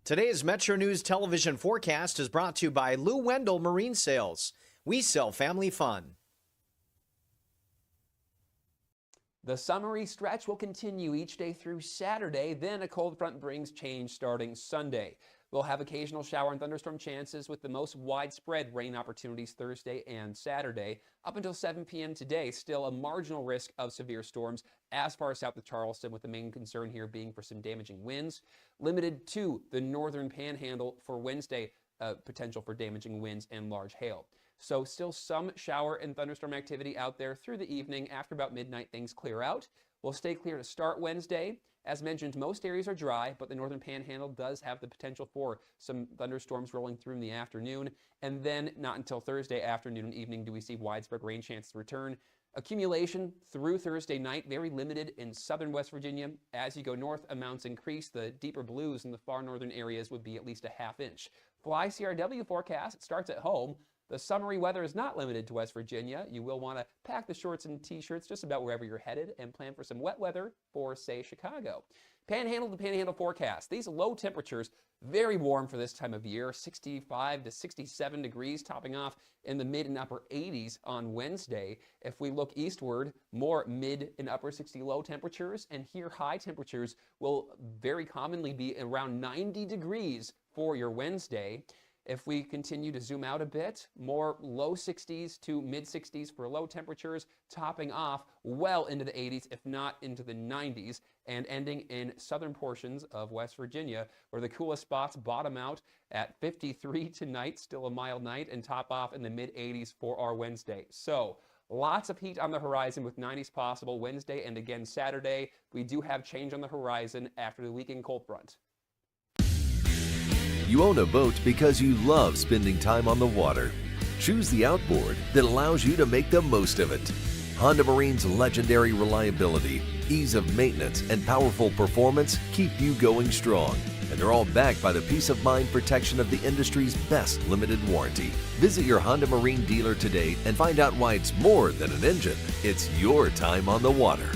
Today's Metro News television forecast is brought to you by Lou Wendell Marine Sales. We sell family fun. The summery stretch will continue each day through Saturday, then a cold front brings change starting Sunday. We'll have occasional shower and thunderstorm chances with the most widespread rain opportunities Thursday and Saturday. Up until 7 p.m. today, still a marginal risk of severe storms as far south of Charleston, with the main concern here being for some damaging winds. Limited to the northern panhandle for Wednesday, potential for damaging winds and large hail. So still some shower and thunderstorm activity out there through the evening. After about midnight, things clear out. We'll stay clear to start Wednesday. As mentioned, most areas are dry, but the northern panhandle does have the potential for some thunderstorms rolling through in the afternoon. And then not until Thursday afternoon and evening do we see widespread rain chances return. Accumulation through Thursday night, very limited in southern West Virginia. As you go north, amounts increase. The deeper blues in the far northern areas would be at least a ½ inch. Fly CRW forecast, it starts at home. The summery weather is not limited to West Virginia. You will want to pack the shorts and t-shirts just about wherever you're headed and plan for some wet weather for, say, Chicago. Panhandle to panhandle forecast. These low temperatures, very warm for this time of year, 65 to 67 degrees, topping off in the mid and upper 80s on Wednesday. If we look eastward, more mid and upper 60 low temperatures, and here high temperatures will very commonly be around 90 degrees for your Wednesday. If we continue to zoom out a bit, more low 60s to mid 60s for low temperatures, topping off well into the 80s, if not into the 90s, and ending in southern portions of West Virginia, where the coolest spots bottom out at 53 tonight, still a mild night, and top off in the mid 80s for our Wednesday. So lots of heat on the horizon with 90s possible Wednesday and again Saturday. We do have change on the horizon after the weekend cold front. You own a boat because you love spending time on the water. Choose the outboard that allows you to make the most of it. Honda Marine's legendary reliability, ease of maintenance, and powerful performance keep you going strong. And they're all backed by the peace of mind protection of the industry's best limited warranty. Visit your Honda Marine dealer today and find out why it's more than an engine. It's your time on the water.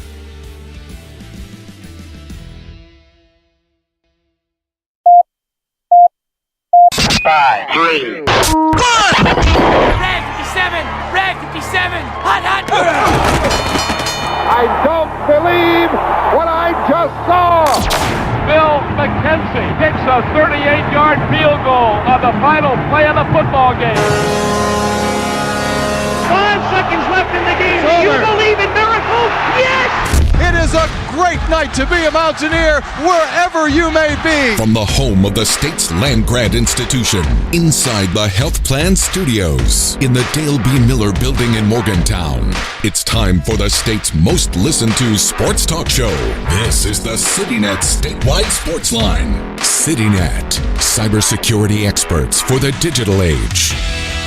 5, 3. Red 57! Red 57! Hot, hot! I don't believe what I just saw. Bill McKenzie kicks a 38-yard field goal on the final play of the football game. 5 seconds left in the game. Do you believe in miracles? Yes! It is a great night to be a Mountaineer wherever you may be. From the home of the state's land-grant institution, inside the Health Plan Studios, in the Dale B. Miller Building in Morgantown, it's time for the state's most listened to sports talk show. This is the CityNet Statewide Sportsline. CityNet, cybersecurity experts for the digital age.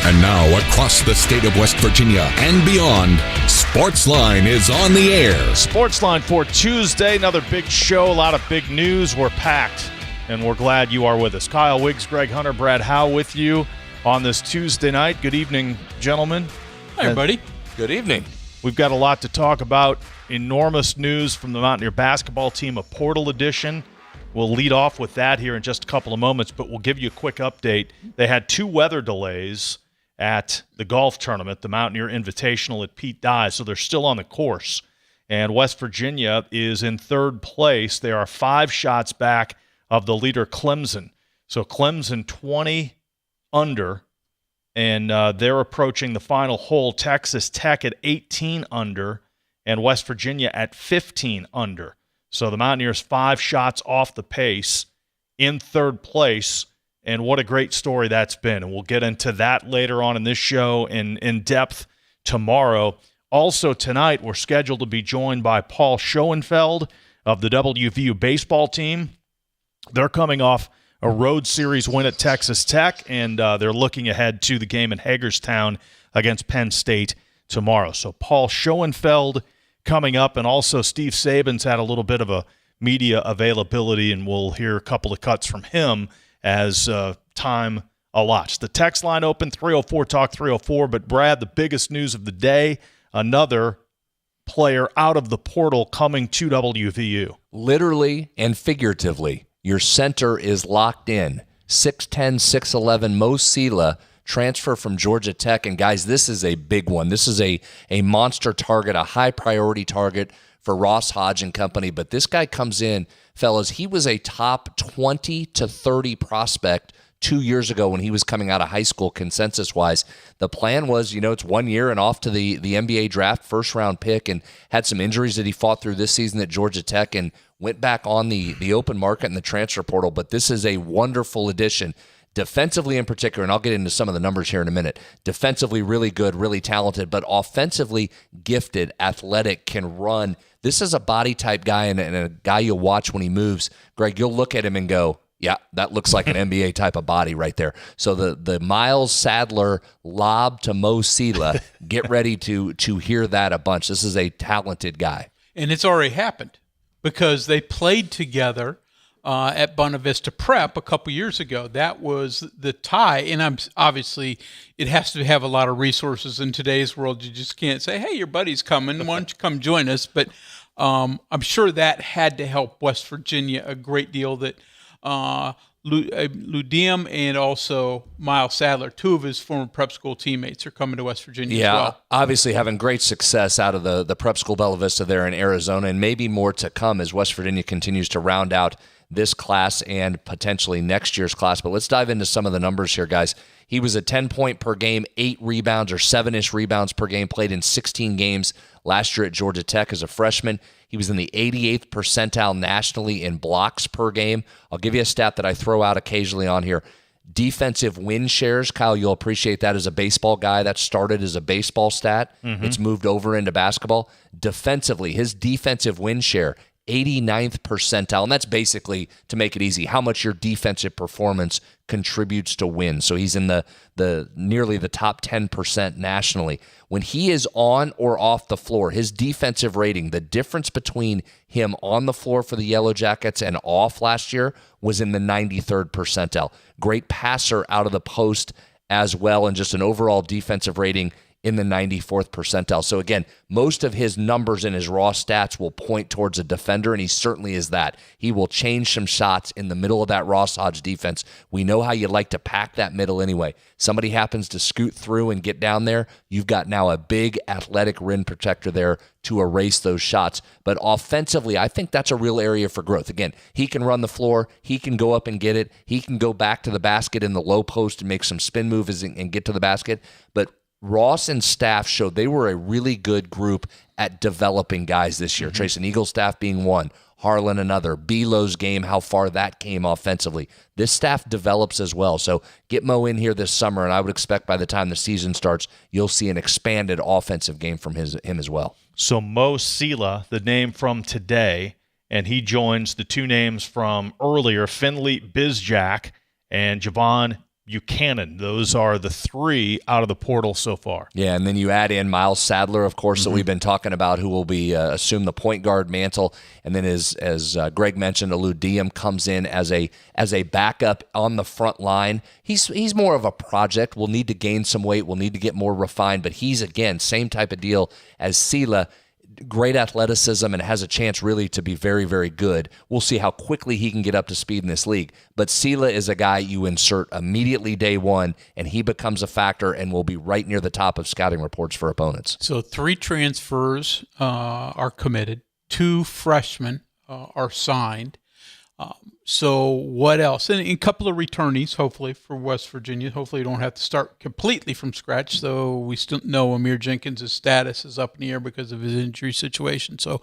And now, across the state of West Virginia and beyond, Sportsline is on the air. Sportsline for Tuesday, another big show, a lot of big news. We're packed, and we're glad you are with us. Kyle Wiggs, Greg Hunter, Brad Howe with you on this Tuesday night. Good evening, gentlemen. Hi, everybody. Good evening. We've got a lot to talk about. Enormous news from the Mountaineer basketball team, a portal edition. We'll lead off with that here in just a couple of moments, but we'll give you a quick update. They had 2 weather delays at the golf tournament, the Mountaineer Invitational at Pete Dye, so they're still on the course. And West Virginia is in 3rd place. They are 5 shots back of the leader, Clemson. So Clemson 20 under, and they're approaching the final hole. Texas Tech at 18 under, and West Virginia at 15 under. So the Mountaineers 5 shots off the pace in 3rd place. And what a great story that's been. And we'll get into that later on in this show in depth tomorrow. Also tonight, we're scheduled to be joined by Paul Schoenfeld of the WVU baseball team. They're coming off a road series win at Texas Tech, and they're looking ahead to the game in Hagerstown against Penn State tomorrow. So Paul Schoenfeld coming up, and also Steve Sabins had a little bit of a media availability, and we'll hear a couple of cuts from him as time allots. The text line open, 304-TALK-304. But, Brad, the biggest news of the day, another player out of the portal coming to WVU. Literally and figuratively. Your center is locked in. 6'10", 6'11", Mo Sela, transfer from Georgia Tech. And guys, this is a big one. This is a monster target, a high priority target for Ross Hodge and company. But this guy comes in, fellas, he was a top 20 to 30 prospect 2 years ago when he was coming out of high school consensus-wise. The plan was, it's 1 year and off to the NBA draft, first-round pick, and had some injuries that he fought through this season at Georgia Tech and went back on the open market and the transfer portal. But this is a wonderful addition. Defensively in particular, and I'll get into some of the numbers here in a minute. Defensively really good, really talented, but offensively gifted, athletic, can run. This is a body type guy and a guy you'll watch when he moves. Greg, you'll look at him and go, yeah, that looks like an NBA type of body right there. So the Miles Sadler lob to Mo Sela, get ready to hear that a bunch. This is a talented guy. And it's already happened because they played together at Buena Vista Prep a couple years ago. That was the tie. And obviously it has to have a lot of resources in today's world. You just can't say, hey, your buddy's coming. Why don't you come join us? But I'm sure that had to help West Virginia a great deal, that Ludiem and also Miles Sadler, two of his former prep school teammates, are coming to West Virginia as well. Obviously having great success out of the prep school Bella Vista there in Arizona, and maybe more to come as West Virginia continues to round out this class and potentially next year's class. But let's dive into some of the numbers here, guys. He was a 10-point per game, 8 rebounds or 7-ish rebounds per game, played in 16 games last year at Georgia Tech as a freshman. He was in the 88th percentile nationally in blocks per game. I'll give you a stat that I throw out occasionally on here. Defensive win shares. Kyle, you'll appreciate that as a baseball guy. That started as a baseball stat. Mm-hmm. It's moved over into basketball. Defensively, his defensive win share, 89th percentile, and that's basically, to make it easy, how much your defensive performance contributes to wins. So he's in the nearly the top 10% nationally. When he is on or off the floor, his defensive rating, the difference between him on the floor for the Yellow Jackets and off last year was in the 93rd percentile. Great passer out of the post as well, and just an overall defensive rating in the 94th percentile. So again, most of his numbers in his raw stats will point towards a defender, and he certainly is that. He will change some shots in the middle of that Ross Hodge defense. We know how you like to pack that middle anyway. Somebody happens to scoot through and get down there, you've got now a big athletic rim protector there to erase those shots. But offensively, I think that's a real area for growth. Again, he can run the floor. He can go up and get it. He can go back to the basket in the low post and make some spin moves and get to the basket. But Ross and staff showed they were a really good group at developing guys this year. Mm-hmm. Trayson Eagles' staff being one, Harlan another. Belo's game, how far that came offensively. This staff develops as well. So get Mo in here this summer, and I would expect by the time the season starts, you'll see an expanded offensive game from him as well. So Mo Sela, the name from today, and he joins the two names from earlier, Finley Bizjack and Javon Buchanan. Those are the three out of the portal so far. Yeah, and then you add in Miles Sadler, of course, that we've been talking about, who will be assume the point guard mantle. And then as Greg mentioned, Ludiem comes in as a backup on the front line. He's more of a project. We'll need to gain some weight. We'll need to get more refined. But he's, again, same type of deal as Sela. Great athleticism and has a chance really to be very, very good. We'll see how quickly he can get up to speed in this league. But Sela is a guy you insert immediately day one, and he becomes a factor and will be right near the top of scouting reports for opponents. So 3 transfers are committed. 2 freshmen are signed. So what else? And a couple of returnees, hopefully, for West Virginia. Hopefully you don't have to start completely from scratch, though we still know Amir Jenkins' status is up in the air because of his injury situation. So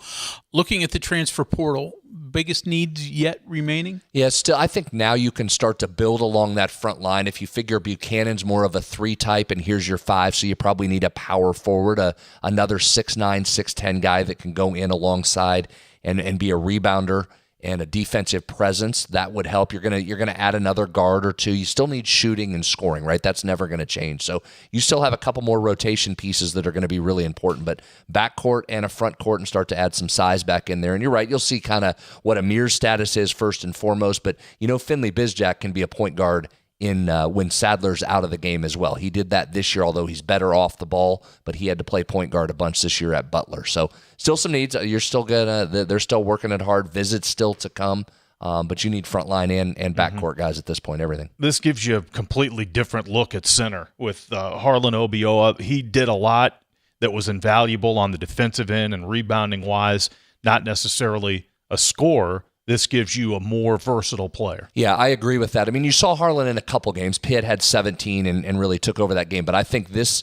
looking at the transfer portal, biggest needs yet remaining? Yeah, still, I think now you can start to build along that front line. If you figure Buchanan's more of a 3 type and here's your 5, so you probably need a power forward, another 6'9", 6'10" guy that can go in alongside and be a rebounder and a defensive presence. That would help. You're gonna add another guard or two. You still need shooting and scoring, right? That's never going to change. So you still have a couple more rotation pieces that are going to be really important. But backcourt and a front court, and start to add some size back in there. And you're right, you'll see kind of what Amir's status is first and foremost. But Finley Bizjack can be a point guard in when Sadler's out of the game as well. He did that this year, although he's better off the ball, but he had to play point guard a bunch this year at Butler. So still some needs. They're still working it hard. Visits still to come. but you need front line and backcourt guys at this point, everything. This gives you a completely different look at center. With Harlan Obioa, he did a lot that was invaluable on the defensive end and rebounding-wise, not necessarily a scorer. This gives you a more versatile player. Yeah, I agree with that. I mean, you saw Harlan in a couple games. Pitt had 17 and really took over that game. But I think this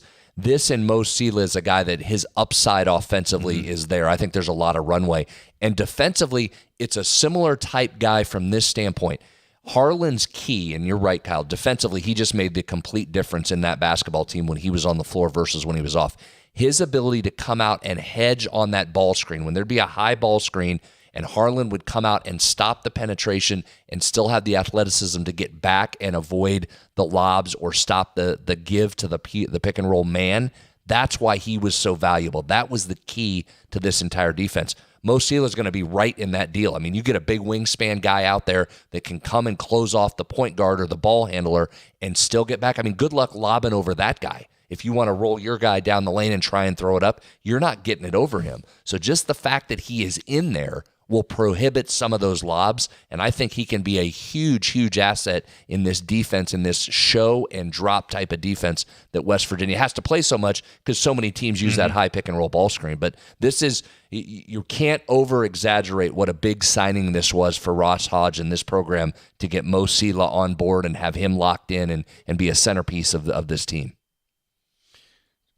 and Mo Sela is a guy that his upside offensively is there. I think there's a lot of runway. And defensively, it's a similar type guy from this standpoint. Harlan's key, and you're right, Kyle, defensively, he just made the complete difference in that basketball team when he was on the floor versus when he was off. His ability to come out and hedge on that ball screen, when there'd be a high ball screen, and Harlan would come out and stop the penetration and still have the athleticism to get back and avoid the lobs or stop the give to the pick and roll man. That's why he was so valuable. That was the key to this entire defense. Mo Sela is going to be right in that deal. I mean, you get a big wingspan guy out there that can come and close off the point guard or the ball handler and still get back. I mean, good luck lobbing over that guy. If you want to roll your guy down the lane and try and throw it up, you're not getting it over him. So just the fact that he is in there will prohibit some of those lobs, and I think he can be a huge, huge asset in this defense, in this show and drop type of defense that West Virginia has to play so much because so many teams use that high pick and roll ball screen. But this is, you can't over-exaggerate what a big signing this was for Ross Hodge and this program to get Mo Sela on board and have him locked in and be a centerpiece of this team.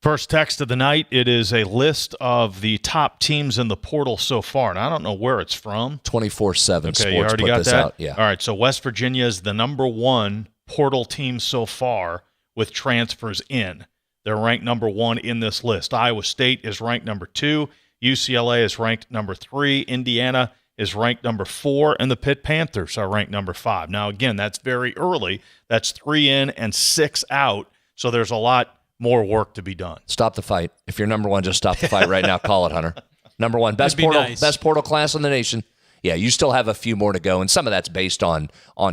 First text of the night, it is a list of the top teams in the portal so far, and I don't know where it's from. 24/7 Okay, Sports you already put got this that? out. Yeah. All right, so West Virginia is the number one portal team so far with transfers in. They're ranked number one in this list. Iowa State is ranked number 2. UCLA is ranked number 3. Indiana is ranked number 4, and the Pitt Panthers are ranked number 5. Now, again, that's very early. That's 3 in and 6 out, so there's a lot more work to be done. Stop the fight. If you're number one, just stop the fight right now. Call it, Hunter. Number one, best portal class in the nation. Yeah, you still have a few more to go, and some of that's based on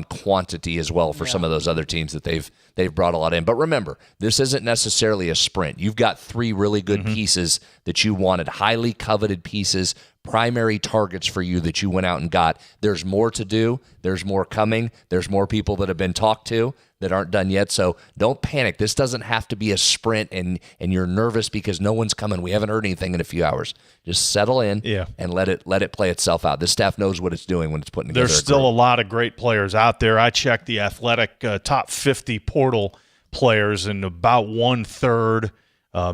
quantity as well for some of those other teams that they've brought a lot in. But remember, this isn't necessarily a sprint. You've got 3 really good pieces that you wanted, highly coveted pieces, primary targets for you that you went out and got. There's more to do. There's more coming. There's more people that have been talked to that aren't done yet. So don't panic. This doesn't have to be a sprint and you're nervous because no one's coming. We haven't heard anything in a few hours. Just settle in and let it play itself out. This staff knows what it's doing when it's putting together. There's still a lot of great players out there. I checked the Athletic top 50 portal players, and about 1/3,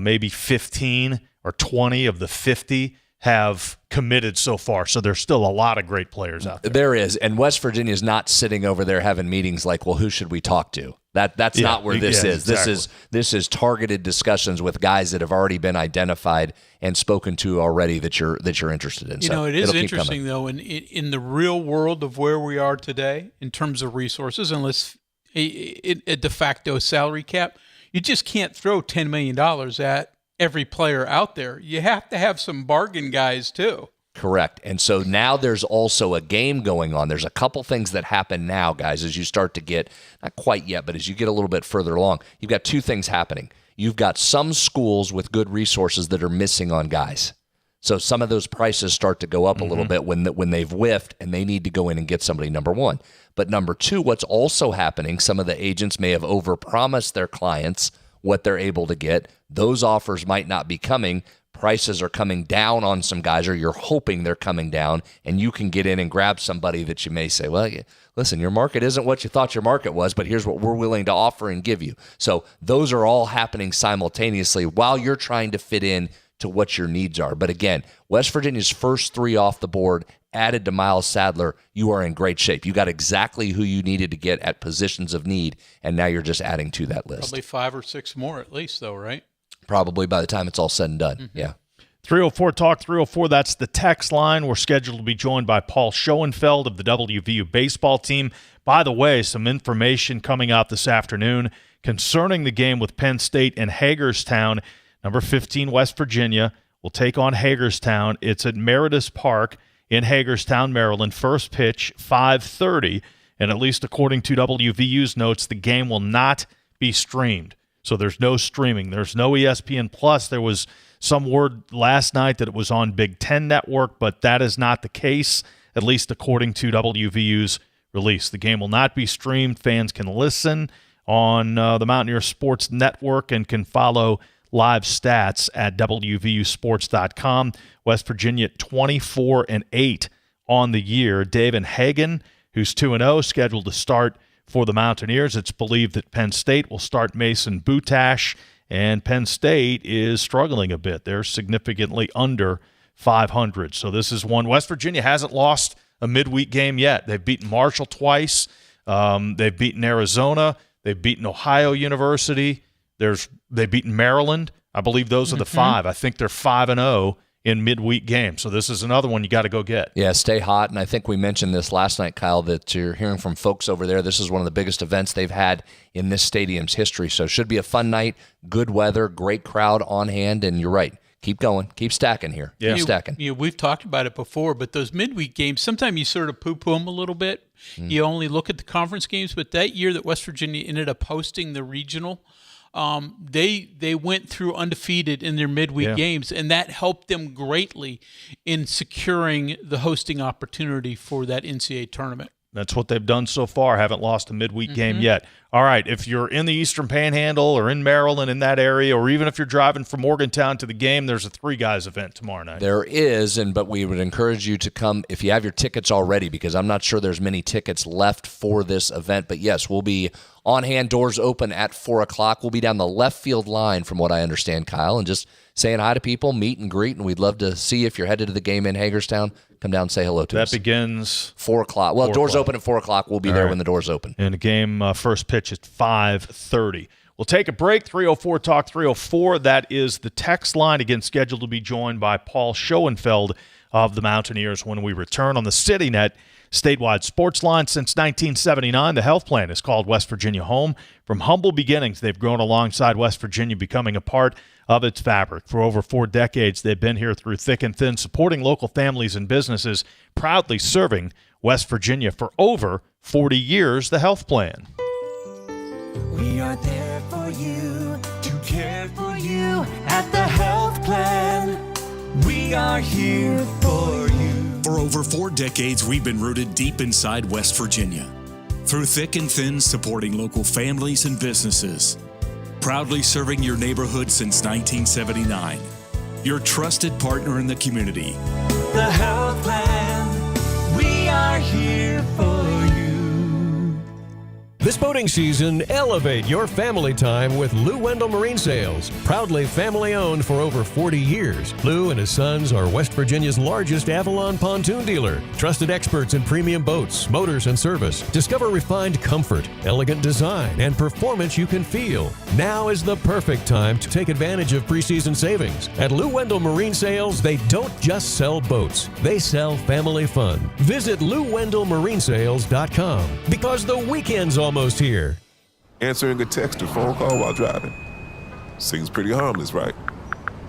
maybe 15 or 20 of the 50 have committed so far. So there's still a lot of great players out there. There is, and West Virginia is not sitting over there having meetings like, well, who should we talk to? That's not where this is. Exactly. This is targeted discussions with guys that have already been identified and spoken to already that you're interested in. You know, it is interesting though, in the real world of where we are today in terms of resources, unless a de facto salary cap, you just can't throw $10 million at every player out there. You have to have some bargain guys too. Correct. And so now there's also a game going on. There's a couple things that happen now, guys, as you start to get, not quite yet, but as you get a little bit further along, you've got 2 things happening. You've got some schools with good resources that are missing on guys. So some of those prices start to go up a little bit when they've whiffed and they need to go in and get somebody, number one. But number 2, what's also happening, some of the agents may have overpromised their clients what they're able to get. Those offers might not be coming. Prices are coming down on some guys, or you're hoping they're coming down, and you can get in and grab somebody that you may say, well, listen, your market isn't what you thought your market was, but here's what we're willing to offer and give you. So those are all happening simultaneously while you're trying to fit in to what your needs are. But again, West Virginia's first 3 off the board, added to Miles Sadler, you are in great shape. You got exactly who you needed to get at positions of need, and now you're just adding to that list. Probably 5 or 6 more at least, though, right? Probably by the time it's all said and done. Yeah. 304 Talk 304, that's the text line. We're scheduled to be joined by Paul Schoenfeld of the WVU baseball team. By the way, some information coming out this afternoon concerning the game with Penn State and Hagerstown. Number 15, West Virginia, will take on Hagerstown. It's at Meritus Park in Hagerstown, Maryland. First pitch, 5:30. And at least according to WVU's notes, the game will not be streamed. So there's no streaming. There's no ESPN Plus. There was some word last night that it was on Big Ten Network, but that is not the case. at least according to WVU's release. The game will not be streamed. Fans can listen on the Mountaineer Sports Network and can follow live stats at WVUsports.com. West Virginia 24-8 on the year. David Hagan, who's 2-0, scheduled to start for the Mountaineers. It's believed that Penn State will start Mason Butash, and Penn State is struggling a bit. They're significantly under 500. So this is one. West Virginia hasn't lost a midweek game yet. They've beaten Marshall twice. They've beaten Arizona. They've beaten Ohio University. They've beaten Maryland. I believe those are the five. I think they're 5-0 in midweek games. So this is another one you got to go get. Yeah, stay hot. And I think we mentioned this last night, Kyle, that you're hearing from folks over there. This is one of the biggest events they've had in this stadium's history. So it should be a fun night, good weather, great crowd on hand. And you're right. Keep going. Keep stacking here. Yeah. Keep stacking. We've talked about it before, but those midweek games, sometimes you sort of poo-poo them a little bit. You only look at the conference games, but that year that West Virginia ended up hosting the regional, they went through undefeated in their midweek games, and that helped them greatly in securing the hosting opportunity for that NCAA tournament. That's what they've done so far. Haven't lost a midweek game yet. All right, if you're in the Eastern Panhandle or in Maryland in that area, or even if you're driving from Morgantown to the game, there's a Three Guys event tomorrow night. There is, but we would encourage you to come if you have your tickets already, because I'm not sure there's many tickets left for this event. But yes, we'll be on hand, doors open at 4 o'clock. We'll be down the left field line from what I understand, Kyle, and just saying hi to people, meet and greet, and we'd love to see if you're headed to the game in Hagerstown. Come down and say hello to us. That begins 4 o'clock. Well, 4 doors o'clock. open at 4 o'clock. We'll be there when the doors open. And the game first pitch at 5:30. We'll take a break. 304 Talk 304. That is the text line. Again, scheduled to be joined by Paul Schoenfeld of the Mountaineers when we return on the CityNet statewide sports line. Since 1979, the health plan is called West Virginia home. From humble beginnings, they've grown alongside West Virginia, becoming a part of its fabric. For over 4 decades, they've been here through thick and thin, supporting local families and businesses, proudly serving West Virginia for over 40 years. The health plan. We are there for you, to care for you at the health plan. We are here for you. For over 4 decades, we've been rooted deep inside West Virginia. Through thick and thin, supporting local families and businesses. Proudly serving your neighborhood since 1979. Your trusted partner in the community. The health plan. We are here for you. This boating season, elevate your family time with Lou Wendell Marine Sales. Proudly family-owned for over 40 years, Lou and his sons are West Virginia's largest Avalon pontoon dealer. Trusted experts in premium boats, motors, and service. Discover refined comfort, elegant design, and performance you can feel. Now is the perfect time to take advantage of preseason savings. At Lou Wendell Marine Sales, they don't just sell boats. They sell family fun. Visit LouWendellMarineSales.com because the weekend's almost here. Answering a text or phone call while driving seems pretty harmless, right?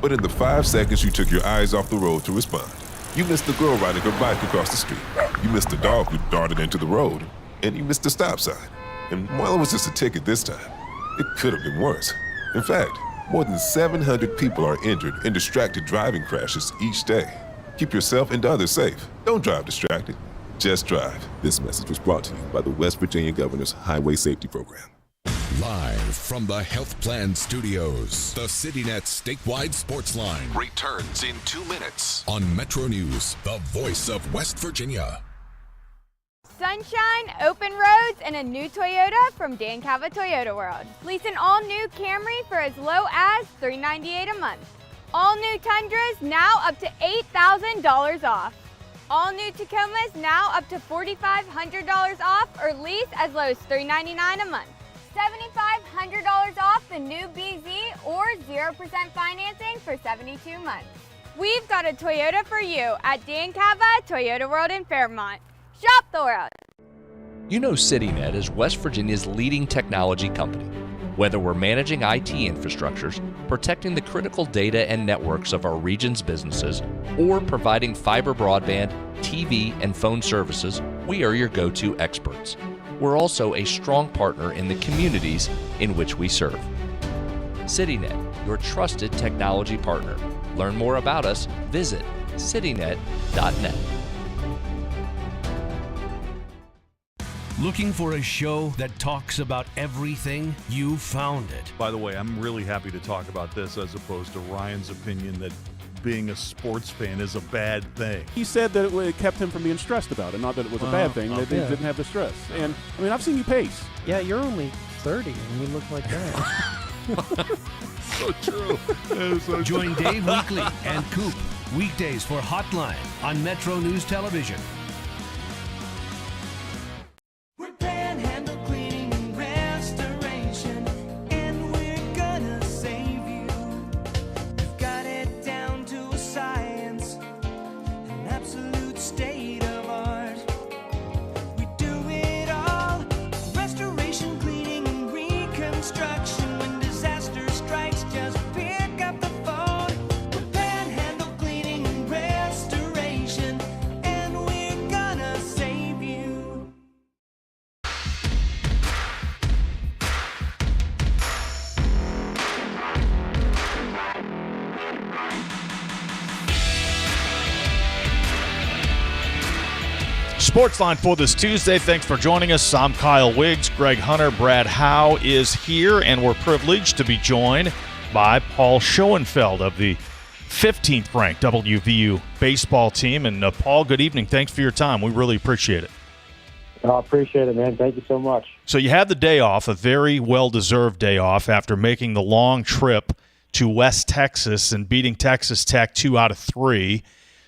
But in the 5 seconds you took your eyes off the road to respond, you missed the girl riding her bike across the street. You missed the dog who darted into the road, and you missed the stop sign. And while it was just a ticket this time, it could have been worse. In fact, more than 700 people are injured in distracted driving crashes each day. Keep yourself and others safe. Don't drive distracted. Just drive. This message was brought to you by the West Virginia Governor's Highway Safety Program. Live from the Health Plan Studios, the CityNet statewide sports line returns in 2 minutes on Metro News, the voice of West Virginia. Sunshine, open roads, and a new Toyota from Dan Cava Toyota World. Lease an all-new Camry for as low as $398 a month. All new Tundras now up to $8,000 off. All new Tacomas now up to $4,500 off, or lease as low as $399 a month. $7,500 off the new BZ or 0% financing for 72 months. We've got a Toyota for you at Dan Cava Toyota World in Fairmont. Shop the world. You know CityNet is West Virginia's leading technology company. Whether we're managing IT infrastructures, protecting the critical data and networks of our region's businesses, or providing fiber broadband, TV, and phone services, we are your go-to experts. We're also a strong partner in the communities in which we serve. CityNet, your trusted technology partner. Learn more about us, visit citynet.net. Looking for a show that talks about everything? You found it. By the way, I'm really happy to talk about this as opposed to Ryan's opinion that being a sports fan is a bad thing. He said that it kept him from being stressed about it, not that it was a bad thing, that they didn't have the stress. And, I mean, I've seen you pace. Yeah, you're only 30 and you look like that. So true. Join Dave Weekly and Coop weekdays for Hotline on Metro News Television. Sportsline for this Tuesday. Thanks for joining us. I'm Kyle Wiggs. Greg Hunter, Brad Howe is here, and we're privileged to be joined by Paul Schoenfeld of the 15th ranked WVU baseball team. And Paul, good evening. Thanks for your time. We really appreciate it. I appreciate it, man. Thank you so much. So you had the day off, a very well-deserved day off after making the long trip to West Texas and beating Texas Tech 2 out of 3.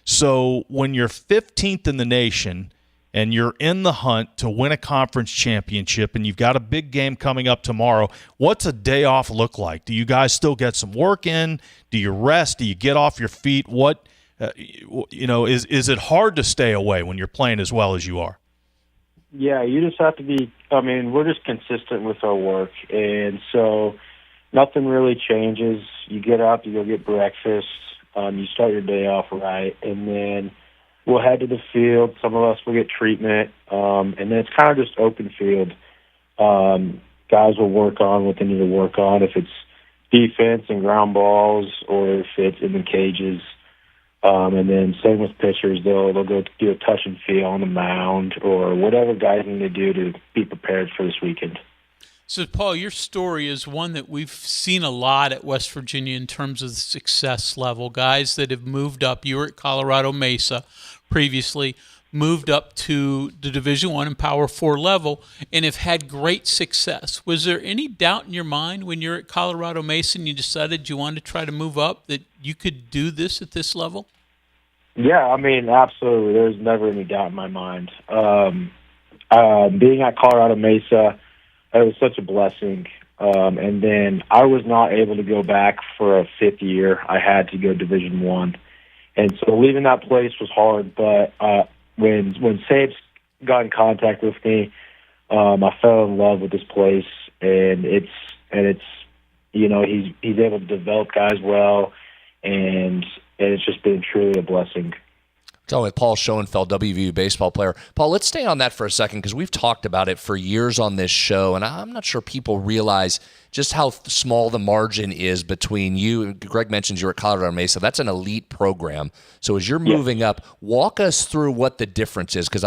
So when you're 15th in the nation and you're in the hunt to win a conference championship, and you've got a big game coming up tomorrow, what's a day off look like? Do you guys still get some work in? Do you rest? Do you get off your feet? What, is it hard to stay away when you're playing as well as you are? Yeah, you just have to be, we're just consistent with our work, and so nothing really changes. You get up, you go get breakfast, you start your day off right, and then we'll head to the field. Some of us will get treatment, and then it's kind of just open field. Guys will work on what they need to work on, if it's defense and ground balls or if it's in the cages. And then same with pitchers. They'll go do a touch and feel on the mound or whatever guys need to do to be prepared for this weekend. So, Paul, your story is one that we've seen a lot at West Virginia in terms of the success level. Guys that have moved up. You were at Colorado Mesa previously, moved up to the Division I and Power 4 level, and have had great success. Was there any doubt in your mind when you're at Colorado Mesa and you decided you wanted to try to move up that you could do this at this level? Yeah, absolutely. There's never any doubt in my mind. Being at Colorado Mesa, it was such a blessing. And then I was not able to go back for a fifth year. I had to go Division I. And so leaving that place was hard, but when Sabins got in contact with me, I fell in love with this place, and it's he's able to develop guys well, and it's just been truly a blessing. Talking with Paul Schoenfeld, WVU baseball player. Paul, let's stay on that for a second because we've talked about it for years on this show, and I'm not sure people realize just how small the margin is between you. Greg mentions you're at Colorado Mesa. That's an elite program. So as you're moving up, walk us through what the difference is, because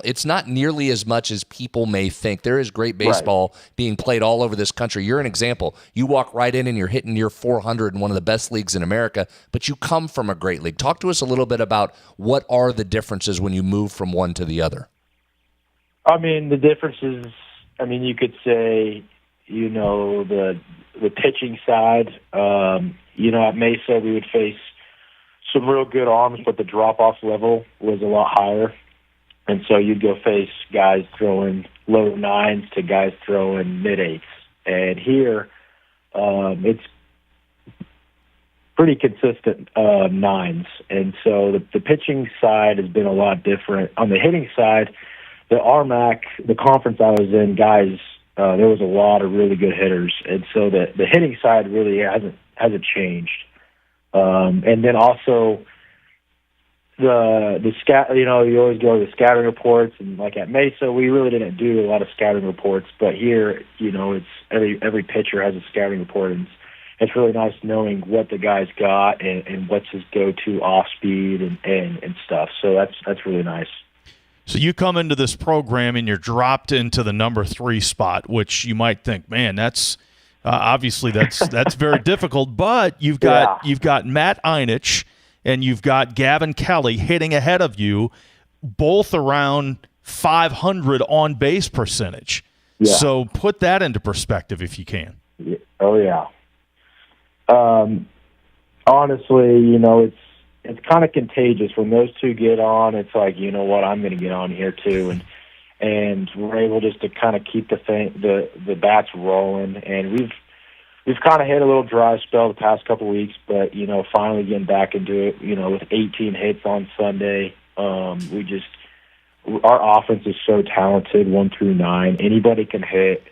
it's not nearly as much as people may think. There is great baseball being played all over this country. You're an example. You walk right in and you're hitting near 400 in one of the best leagues in America, but you come from a great league. Talk to us a little bit about what are the differences when you move from one to the other. The differences, you could say, the pitching side, at Mesa we would face some real good arms, but the drop-off level was a lot higher. And so you'd go face guys throwing low nines to guys throwing mid-eights. And here, it's pretty consistent nines. And so the pitching side has been a lot different. On the hitting side, the RMAC, the conference I was in, guys, there was a lot of really good hitters, and so the hitting side really hasn't changed. And then also the scat. You always go to the scouting reports, and like at Mesa, we really didn't do a lot of scouting reports. But here, it's every pitcher has a scouting report, and it's really nice knowing what the guy's got and what's his go-to off speed and stuff. So that's really nice. So you come into this program and you're dropped into the number 3 spot, which you might think, man, that's obviously that's very difficult. But you've got Matt Einich and you've got Gavin Kelly hitting ahead of you, both around 500 on base percentage. Yeah. So put that into perspective if you can. Oh yeah. Honestly, you know, it's kind of contagious when those two get on. It's like, you know what, I'm going to get on here too, and we're able just to kind of keep the bats rolling. And we've kind of hit a little dry spell the past couple of weeks, but you know, finally getting back into it. You know, with 18 hits on Sunday, our offense is so talented, 1 through 9. Anybody can hit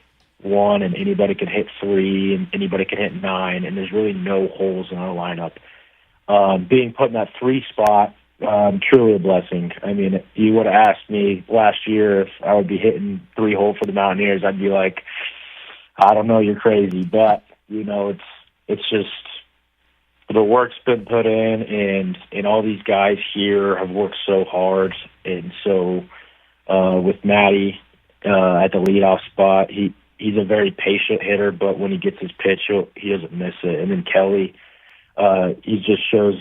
1, and anybody can hit 3, and anybody can hit 9, and there's really no holes in our lineup. Being put in that 3 spot, truly a blessing. I mean, if you would have asked me last year if I would be hitting 3 hole for the Mountaineers, I'd be like, I don't know, you're crazy. But, you know, it's just the work's been put in, and all these guys here have worked so hard. And so with Matty at the leadoff spot, he's a very patient hitter, but when he gets his pitch, he doesn't miss it. And then Kelly, he just shows,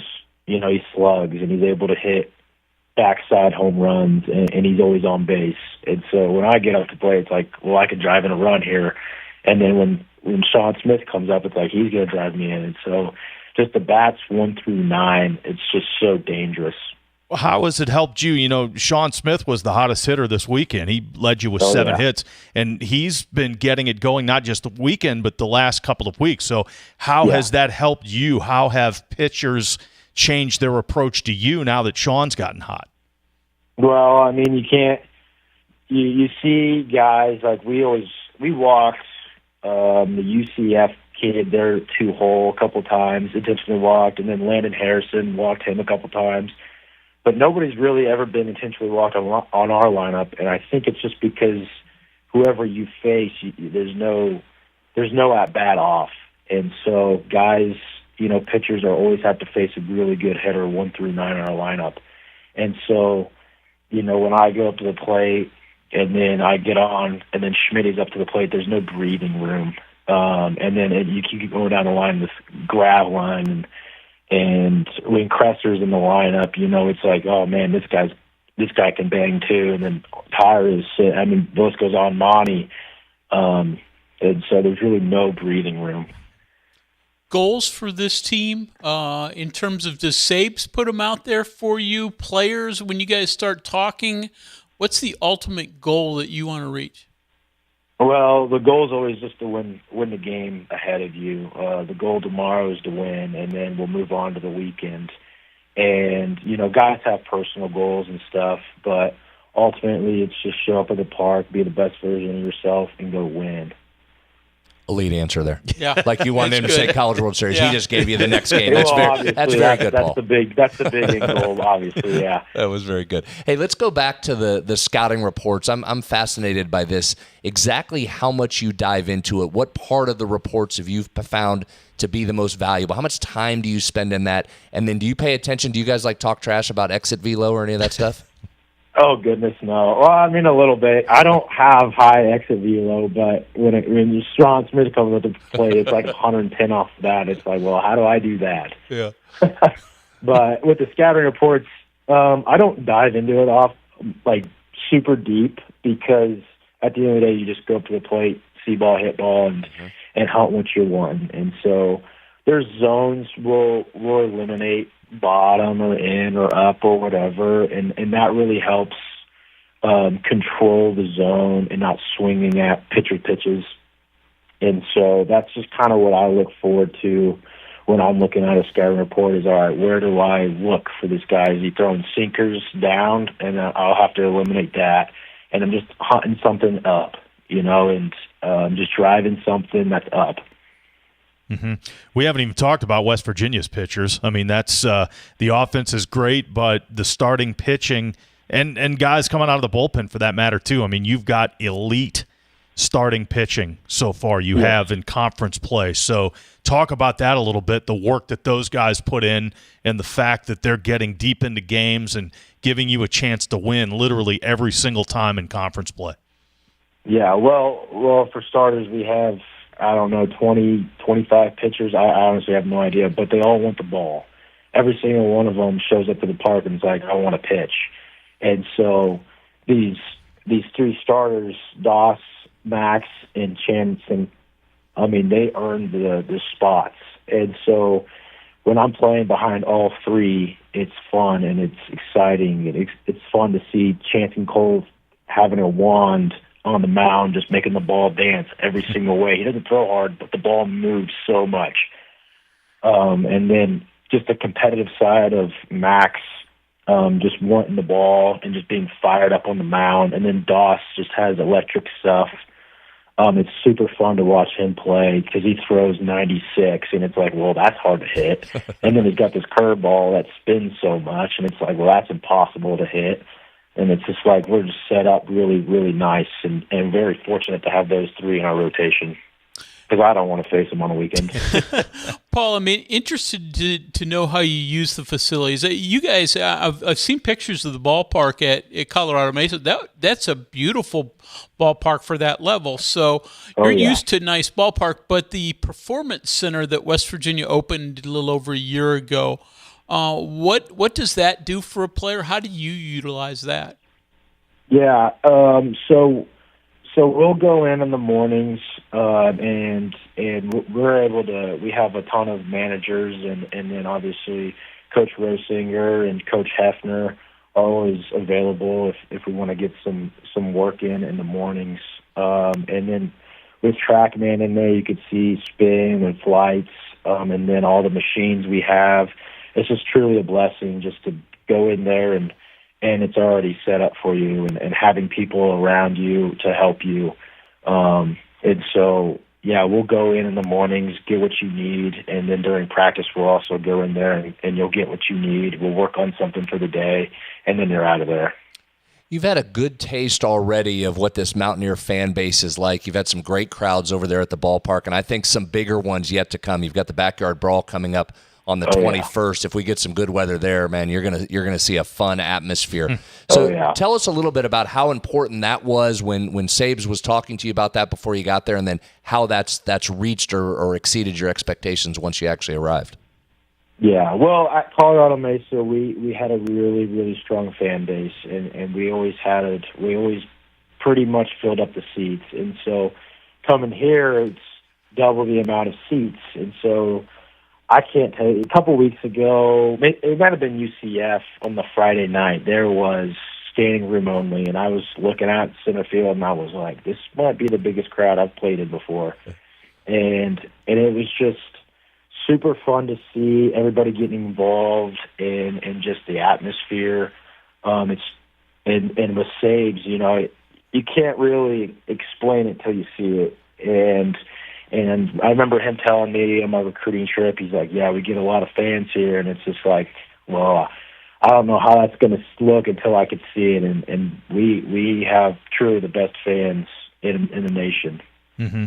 you know, he slugs and he's able to hit backside home runs, and he's always on base. And so when I get up to play, it's like, well, I can drive in a run here. And then when Sean Smith comes up, it's like he's going to drive me in. And so just the bats 1 through 9, it's just so dangerous. How has it helped you? You know, Sean Smith was the hottest hitter this weekend. He led you with 7 hits, and he's been getting it going not just the weekend, but the last couple of weeks. So how has that helped you? How have pitchers changed their approach to you now that Sean's gotten hot? Well, I mean, you see guys like we walked the UCF kid there 2 hole a couple times, intentionally walked, and then Landon Harrison walked him a couple times. But nobody's really ever been intentionally walked on our lineup, and I think it's just because whoever you face, there's no at bat off, and so guys, you know, pitchers always have to face a really good hitter 1 through 9 in our lineup, and so, you know, when I go up to the plate and then I get on, and then Schmitty's up to the plate, there's no breathing room, and then you keep going down the line with Gravline and when Cresser's in the lineup, you know, it's like, oh man, this guy can bang too. And then Tyre is, I mean, the list goes on, Monty. And so there's really no breathing room. Goals for this team in terms of, does Sabes put them out there for you? Players, when you guys start talking, what's the ultimate goal that you want to reach? Well, the goal is always just to win the game ahead of you. The goal tomorrow is to win, and then we'll move on to the weekend. And, you know, guys have personal goals and stuff, but ultimately it's just show up at the park, be the best version of yourself, and go win. Elite answer there. Yeah, like you wanted him to say College World Series. Yeah. He just gave you the next game. That's very good, Paul. That's the big end goal, obviously. Yeah, that was very good. Hey, let's go back to the scouting reports. I'm fascinated by this. Exactly how much you dive into it. What part of the reports have you found to be the most valuable? How much time do you spend in that? And then do you pay attention? Do you guys like talk trash about exit velo or any of that stuff? Oh, goodness, no. Well, I mean, a little bit. I don't have high exit velo, but when Sean Smith comes up to play, it's like 110 off that. It's like, well, how do I do that? Yeah. But with the scouting reports, I don't dive into it like super deep, because at the end of the day, you just go up to the plate, see ball, hit ball, and hunt what you want. And so there's zones we'll eliminate, bottom or in or up or whatever, and that really helps control the zone and not swinging at pitcher pitches. And so that's just kind of what I look forward to when I'm looking at a scouting report is, all right, where do I look for this guy? Is he throwing sinkers down? And I'll have to eliminate that. And I'm just hunting something up, you know, and just driving something that's up. Mm-hmm. We haven't even talked about West Virginia's pitchers. I mean, that's the offense is great, but the starting pitching and guys coming out of the bullpen for that matter too. I mean, you've got elite starting pitching so far you have in conference play. So talk about that a little bit, the work that those guys put in and the fact that they're getting deep into games and giving you a chance to win literally every single time in conference play. Yeah, well, for starters, we have, 20, 25 pitchers. I honestly have no idea, but they all want the ball. Every single one of them shows up to the park and is like, I want to pitch. And so these three starters, Doss, Max, and Chanson, they earned the spots. And so when I'm playing behind all three, it's fun and it's exciting. And it's fun to see Chanson Cole having a wand on the mound, just making the ball dance every single way. He doesn't throw hard, but the ball moves so much. And then just the competitive side of Max, just wanting the ball and just being fired up on the mound. And then Doss just has electric stuff. It's super fun to watch him play because he throws 96, and it's like, well, that's hard to hit. And then he's got this curveball that spins so much, and it's like, well, that's impossible to hit. And it's just like we're just set up really, really nice and very fortunate to have those three in our rotation because I don't want to face them on the weekend. Paul, interested to know how you use the facilities. You guys, I've seen pictures of the ballpark at Colorado Mesa. That's a beautiful ballpark for that level. So you're used to a nice ballpark, but the Performance Center that West Virginia opened a little over a year ago, what does that do for a player? How do you utilize that? Yeah, so we'll go in the mornings, and we're able to. We have a ton of managers, and then obviously Coach Rosinger and Coach Hefner are always available if we want to get some work in the mornings. And then with TrackMan in there, you could see spin and flights, and then all the machines we have. It's just truly a blessing just to go in there and it's already set up for you and having people around you to help you. And so, yeah, we'll go in the mornings, get what you need, and then during practice we'll also go in there and you'll get what you need. We'll work on something for the day, and then you're out of there. You've had a good taste already of what this Mountaineer fan base is like. You've had some great crowds over there at the ballpark, and I think some bigger ones yet to come. You've got the Backyard Brawl coming up on the 21st. If we get some good weather there, man, you're gonna see a fun atmosphere. So tell us a little bit about how important that was when Sabes was talking to you about that before you got there, and then how that's reached or exceeded your expectations once you actually arrived. Yeah, well, at Colorado Mesa, we had a really, really strong fan base, and we always pretty much filled up the seats. And so coming here, it's double the amount of seats. And so I can't tell you, a couple weeks ago, it might have been UCF on the Friday night, there was standing room only, and I was looking out center field, and I was like, this might be the biggest crowd I've played in before. And it was just super fun to see everybody getting involved in just the atmosphere. And with Sabes, you can't really explain it till you see it. And I remember him telling me on my recruiting trip, he's like, yeah, we get a lot of fans here. And it's just like, well, I don't know how that's going to look until I could see it. And we have truly the best fans in the nation. Mm-hmm.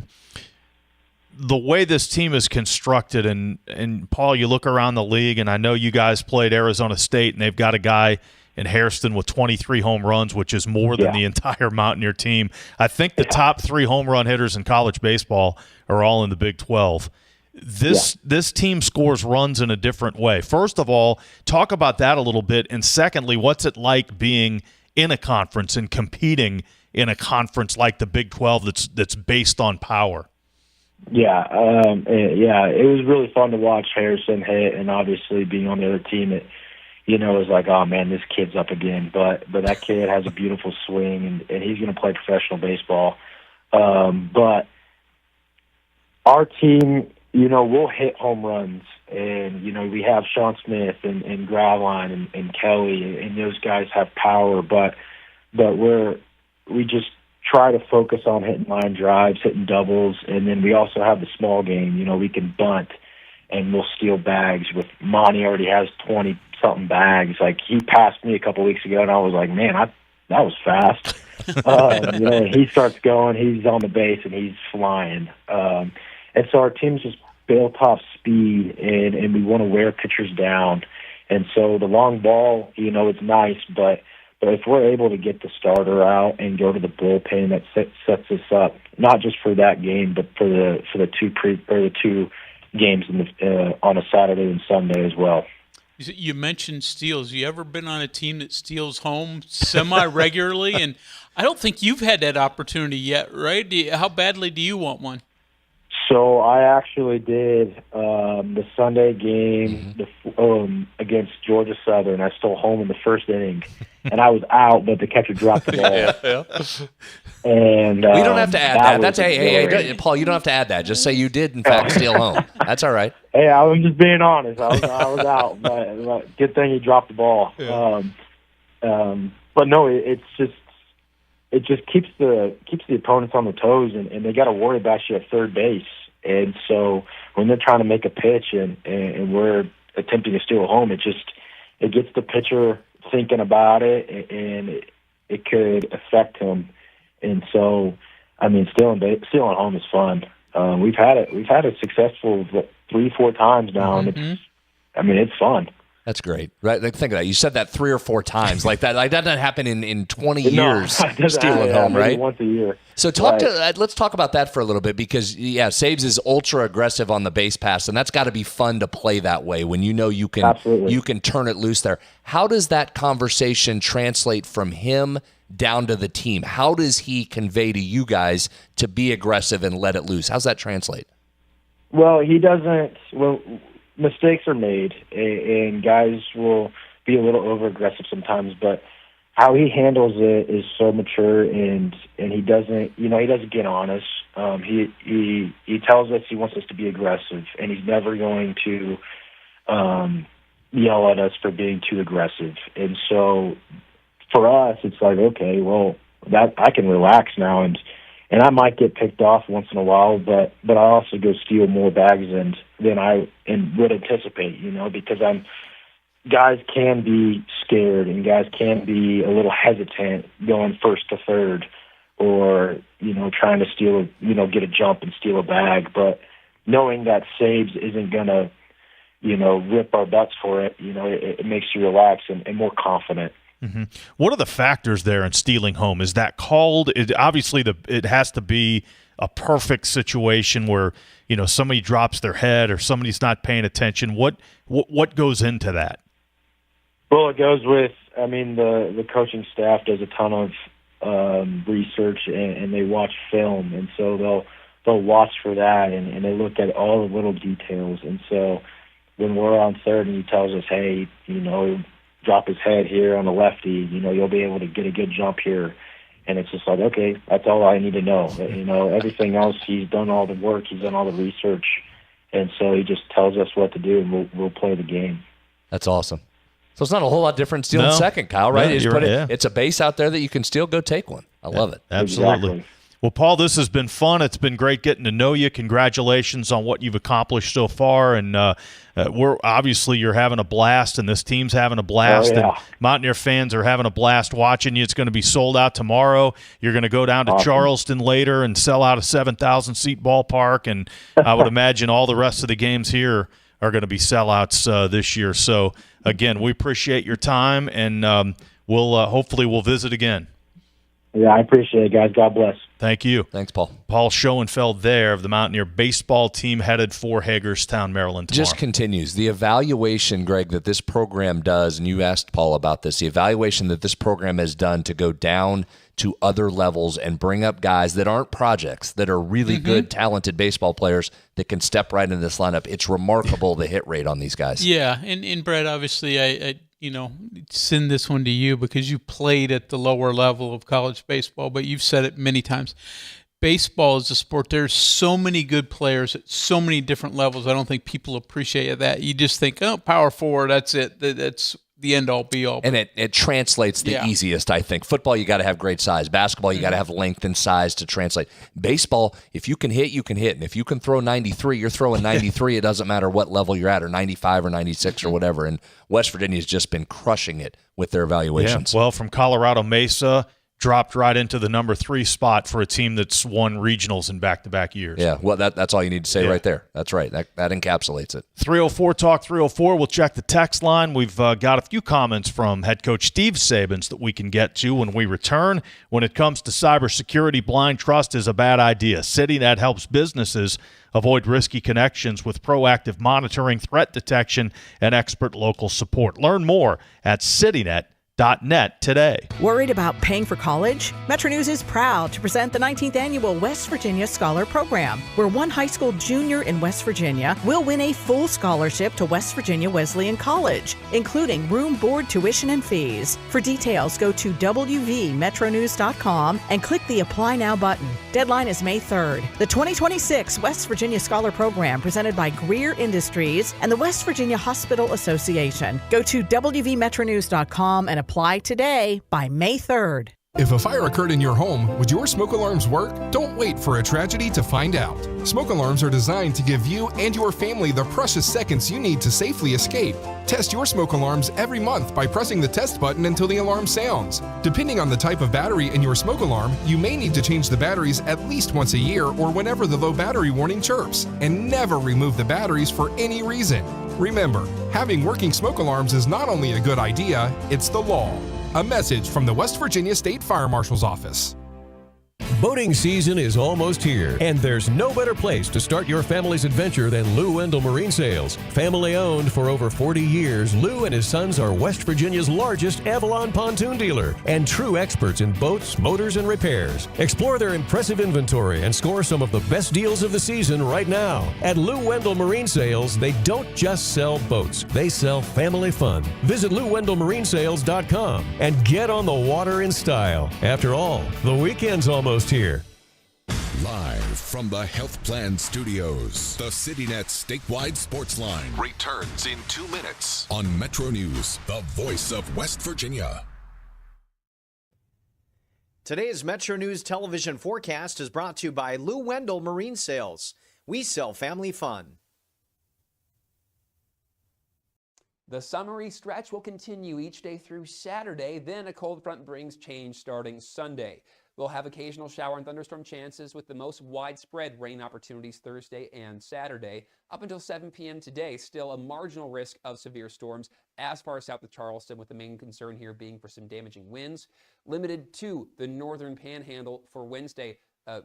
The way this team is constructed, and Paul, you look around the league, and I know you guys played Arizona State, and they've got a guy in Hairston with 23 home runs, which is more than the entire Mountaineer team. I think the top 3 home run hitters in college baseball are all in the Big 12. This team scores runs in a different way. First of all, talk about that a little bit, and secondly, what's it like being in a conference and competing in a conference like the Big 12 that's based on power? Yeah, it was really fun to watch Harrison hit, and obviously being on the other team, it was like, oh man, this kid's up again. But that kid has a beautiful swing, and he's going to play professional baseball. But our team, we'll hit home runs, and we have Sean Smith and Gravline and Kelly, and those guys have power. But we just try to focus on hitting line drives, hitting doubles, and then we also have the small game. We can bunt, and we'll steal bags. With Monty already has 20-something bags. Like, he passed me a couple weeks ago, and I was like, man, that was fast. He starts going, he's on the base, and he's flying. And so our team's just built off speed, and we want to wear pitchers down. And so the long ball, it's nice, but if we're able to get the starter out and go to the bullpen, that sets us up not just for that game, but for the two games on a Saturday and Sunday as well. You mentioned steals. You ever been on a team that steals home semi-regularly? And I don't think you've had that opportunity yet, right? How badly do you want one? So I actually did the Sunday game against Georgia Southern. I stole home in the first inning, and I was out, but the catcher dropped the ball. And we don't have to add that. That's hey, Paul. You don't have to add that. Just say you did, in fact, steal home. That's all right. Hey, I was just being honest. I was out, but good thing he dropped the ball. Yeah. But no, it just keeps the opponents on the toes, and they got to worry about you at third base. And so when they're trying to make a pitch and we're attempting to steal home, it gets the pitcher thinking about it, and it could affect him. And so, I mean, stealing home is fun. We've had it successful 3-4 times now, and it's fun. That's great, right? Like, think of that. You said that 3 or 4 times, like that. Like that doesn't happen in 20 years. Stealing home, right? Once a year. So let's talk about that for a little bit, because Sabes is ultra aggressive on the base pass, and that's got to be fun to play that way when you can turn it loose there. How does that conversation translate from him down to the team? How does he convey to you guys to be aggressive and let it loose? How's that translate? Well, he doesn't. Well, mistakes are made, and guys will be a little over-aggressive sometimes, but how he handles it is so mature, and he doesn't get on us. He tells us he wants us to be aggressive, and he's never going to yell at us for being too aggressive. And so for us, it's like, okay, well, that I can relax now, and I might get picked off once in a while, but I also go steal more bags than I would anticipate, because guys can be scared, and guys can be a little hesitant going first to third, or trying to steal, get a jump and steal a bag. But knowing that Sabes isn't gonna, rip our butts for it, it makes you relax and more confident. Mm-hmm. What are the factors there in stealing home? Is that called? Obviously, it has to be a perfect situation where somebody drops their head or somebody's not paying attention. What goes into that? Well, it goes with. I mean, the coaching staff does a ton of research and they watch film, and so they'll watch for that and they look at all the little details. And so when we're on third and he tells us, hey, drop his head here on the lefty, you'll be able to get a good jump here. And it's just like, okay, that's all I need to know. Everything else, he's done all the work, he's done all the research. And so he just tells us what to do, and we'll play the game. That's awesome. So it's not a whole lot different stealing second, Kyle, right? No, it's a base out there that you can still go take one. I love it. Absolutely. Exactly. Well, Paul, this has been fun. It's been great getting to know you. Congratulations on what you've accomplished so far. And you're having a blast, and this team's having a blast. Oh, yeah. And Mountaineer fans are having a blast watching you. It's going to be sold out tomorrow. You're going to go down to Charleston later and sell out a 7,000-seat ballpark. And I would imagine all the rest of the games here are going to be sellouts this year. So, again, we appreciate your time, and hopefully we'll visit again. Yeah, I appreciate it, guys. God bless. Thank you. Thanks, Paul. Paul Schoenfeld there of the Mountaineer baseball team headed for Hagerstown, Maryland tomorrow. Just continues. The evaluation, Greg, that this program does, and you asked Paul about this, the evaluation that this program has done to go down to other levels and bring up guys that aren't projects, that are really good, talented baseball players that can step right into this lineup. It's remarkable the hit rate on these guys. Yeah, and Brett, obviously, I send this one to you because you played at the lower level of college baseball, but you've said it many times. Baseball is a sport. There's so many good players at so many different levels. I don't think people appreciate that. You just think, power forward, that's it. That's the end-all, be-all. And it translates the easiest, I think. Football, you got to have great size. Basketball, you got to have length and size to translate. Baseball, if you can hit, you can hit. And if you can throw 93, you're throwing 93. It doesn't matter what level you're at, or 95 or 96 or whatever. And West Virginia's just been crushing it with their evaluations. Yeah. Well, from Colorado Mesa, dropped right into the number 3 spot for a team that's won regionals in back-to-back years. Yeah, well, that's all you need to say right there. That's right. That encapsulates it. 304 Talk 304. We'll check the text line. We've got a few comments from head coach Steve Sabins that we can get to when we return. When it comes to cybersecurity, blind trust is a bad idea. CityNet helps businesses avoid risky connections with proactive monitoring, threat detection, and expert local support. Learn more at CityNet.net today. Worried about paying for college? Metro News is proud to present the 19th annual West Virginia Scholar Program, where one high school junior in West Virginia will win a full scholarship to West Virginia Wesleyan College, including room, board, tuition, and fees. For details, go to WVMetroNews.com and click the Apply Now button. Deadline is May 3rd. The 2026 West Virginia Scholar Program, presented by Greer Industries and the West Virginia Hospital Association. Go to WVMetroNews.com and apply today by May 3rd. If a fire occurred in your home, would your smoke alarms work? Don't wait for a tragedy to find out. Smoke alarms are designed to give you and your family the precious seconds you need to safely escape. Test your smoke alarms every month by pressing the test button until the alarm sounds. Depending on the type of battery in your smoke alarm, you may need to change the batteries at least once a year or whenever the low battery warning chirps. And never remove the batteries for any reason. Remember, having working smoke alarms is not only a good idea, it's the law. A message from the West Virginia State Fire Marshal's Office. Boating season is almost here, and there's no better place to start your family's adventure than Lou Wendell Marine Sales. Family owned for over 40 years, Lou and his sons are West Virginia's largest Avalon pontoon dealer and true experts in boats, motors, and repairs. Explore their impressive inventory and score some of the best deals of the season right now. At Lou Wendell Marine Sales, they don't just sell boats, they sell family fun. Visit LouWendellMarineSales.com and get on the water in style. After all, the weekend's almost here. Live from the Health Plan Studios, the CityNet statewide sports line returns in 2 minutes on Metro News, the voice of West Virginia. Today's Metro News television forecast is brought to you by Lou Wendell Marine Sales. We sell family fun. The summery stretch will continue each day through Saturday, then a cold front brings change starting Sunday. We'll have occasional shower and thunderstorm chances with the most widespread rain opportunities Thursday and Saturday. Up until 7 p.m. today, still a marginal risk of severe storms as far south of Charleston, with the main concern here being for some damaging winds. Limited to the northern panhandle for Wednesday,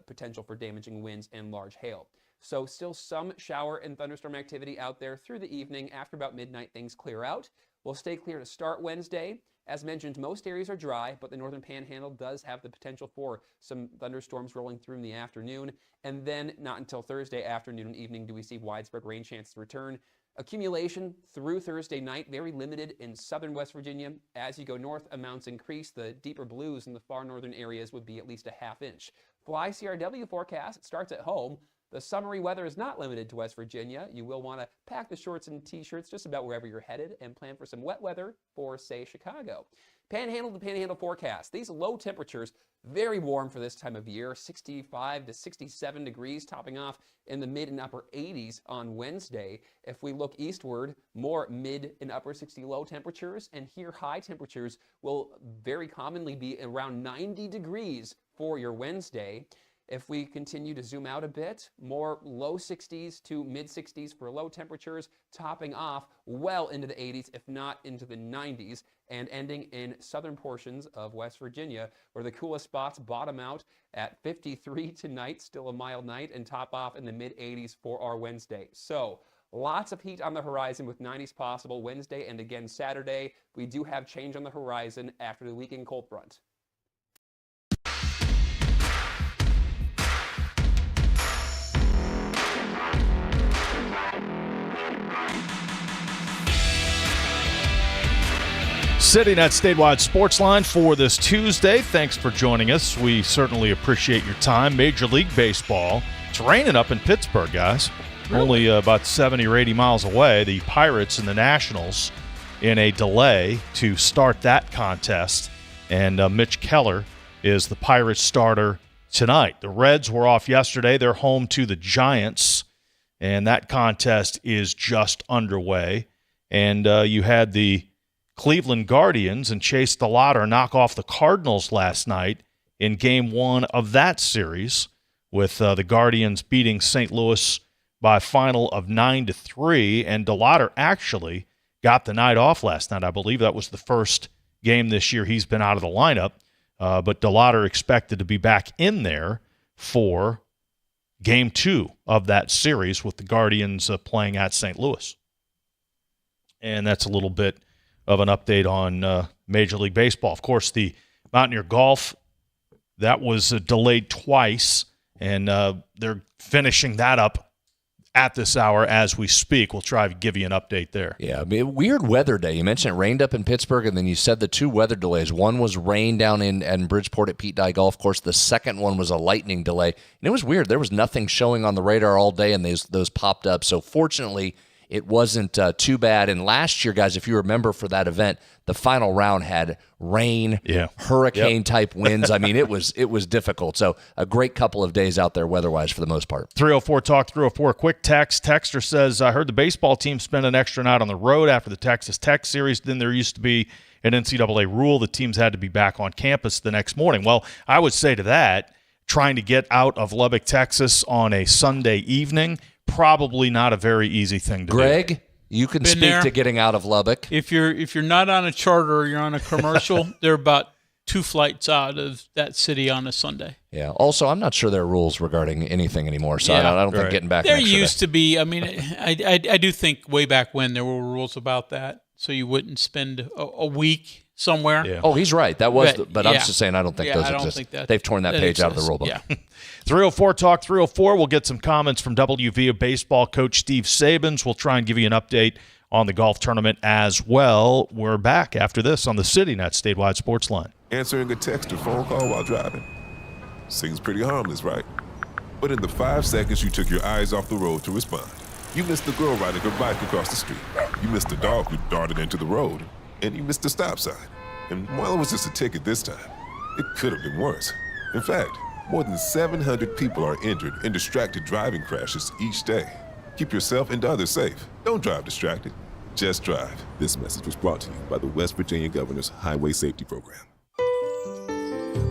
potential for damaging winds and large hail. So still some shower and thunderstorm activity out there through the evening. After about midnight, things clear out. We'll stay clear to start Wednesday. As mentioned, most areas are dry, but the northern panhandle does have the potential for some thunderstorms rolling through in the afternoon. And then not until Thursday afternoon and evening do we see widespread rain chances return. Accumulation through Thursday night, very limited in southern West Virginia. As you go north, amounts increase. The deeper blues in the far northern areas would be at least a ½ inch. Fly CRW forecast, it starts at home. The summery weather is not limited to West Virginia. You will want to pack the shorts and t-shirts just about wherever you're headed and plan for some wet weather for, say, Chicago. Panhandle to panhandle forecast. These low temperatures, very warm for this time of year, 65 to 67 degrees, topping off in the mid and upper 80s on Wednesday. If we look eastward, more mid and upper 60 low temperatures, and here high temperatures will very commonly be around 90 degrees for your Wednesday. If we continue to zoom out a bit, more low 60s to mid 60s for low temperatures, topping off well into the 80s, if not into the 90s, and ending in southern portions of West Virginia, where the coolest spots bottom out at 53 tonight, still a mild night, and top off in the mid 80s for our Wednesday. So lots of heat on the horizon with 90s possible Wednesday and again Saturday. We do have change on the horizon after the weekend cold front. CityNet statewide sports line for this Tuesday. Thanks for joining us. We certainly appreciate your time. Major League Baseball. It's raining up in Pittsburgh, guys. Really? Only about 70 or 80 miles away. The Pirates and the Nationals in a delay to start that contest. And Mitch Keller is the Pirates starter tonight. The Reds were off yesterday. They're home to the Giants. And that contest is just underway. And you had the Cleveland Guardians and Chase DeLauder knock off the Cardinals last night in Game 1 of that series, with the Guardians beating St. Louis by a final of 9-3, and DeLauder actually got the night off last night. I believe that was the first game this year he's been out of the lineup, but DeLauder expected to be back in there for Game 2 of that series with the Guardians playing at St. Louis. And that's a little bit of an update on Major League Baseball. Of course, the Mountaineer Golf, that was delayed twice, and they're finishing that up at this hour as we speak. We'll try to give you an update there. Yeah, I mean, weird weather day. You mentioned it rained up in Pittsburgh, and then you said the two weather delays. One was rain down in Bridgeport at Pete Dye Golf Course. The second one was a lightning delay. And it was weird. There was nothing showing on the radar all day, and those popped up. So fortunately, it wasn't too bad. And last year, guys, if you remember for that event, the final round had rain, hurricane-type winds. I mean, it was difficult. So a great couple of days out there weather-wise for the most part. 304 Talk 304. Quick text. Texter says, I heard the baseball team spent an extra night on the road after the Texas Tech series. Then there used to be an NCAA rule the teams had to be back on campus the next morning. Well, I would say to that, trying to get out of Lubbock, Texas on a Sunday evening, probably not a very easy thing to do. Greg, you can Been speak there. to getting out of Lubbock. If you're not on a charter or you're on a commercial, they're about 2 flights out of that city on a Sunday. Yeah. Also, I'm not sure there are rules regarding anything anymore, so I don't think getting back. There an extra used day. to be. I mean, I do think way back when there were rules about that, so you wouldn't spend a week somewhere. Yeah. Oh, he's right. That was, but I'm yeah. just saying I don't think Yeah, those I don't exist. think that- They've torn that page out of the exists. rule book. Yeah. 304 Talk 304. We'll get some comments from WVU Baseball coach Steve Sabins. We'll try and give you an update on the golf tournament as well. We're back after this on the CityNet Statewide Sportsline. Answering a text or phone call while driving. Seems pretty harmless, right? But in the 5 seconds you took your eyes off the road to respond, you missed the girl riding her bike across the street. You missed the dog who darted into the road. And you missed the stop sign. And while it was just a ticket this time, it could have been worse. In fact, more than 700 people are injured in distracted driving crashes each day. Keep yourself and others safe. Don't drive distracted. Just drive. This message was brought to you by the West Virginia Governor's Highway Safety Program.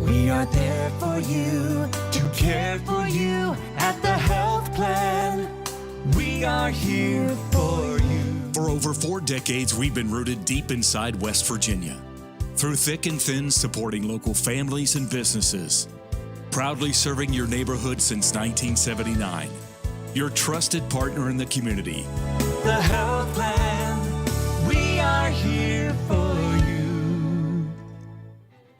We are there for you, to care for you at the health plan. We are here for you. For over 4 decades, we've been rooted deep inside West Virginia. Through thick and thin, supporting local families and businesses. Proudly serving your neighborhood since 1979. Your trusted partner in the community. The health plan, we are here for you.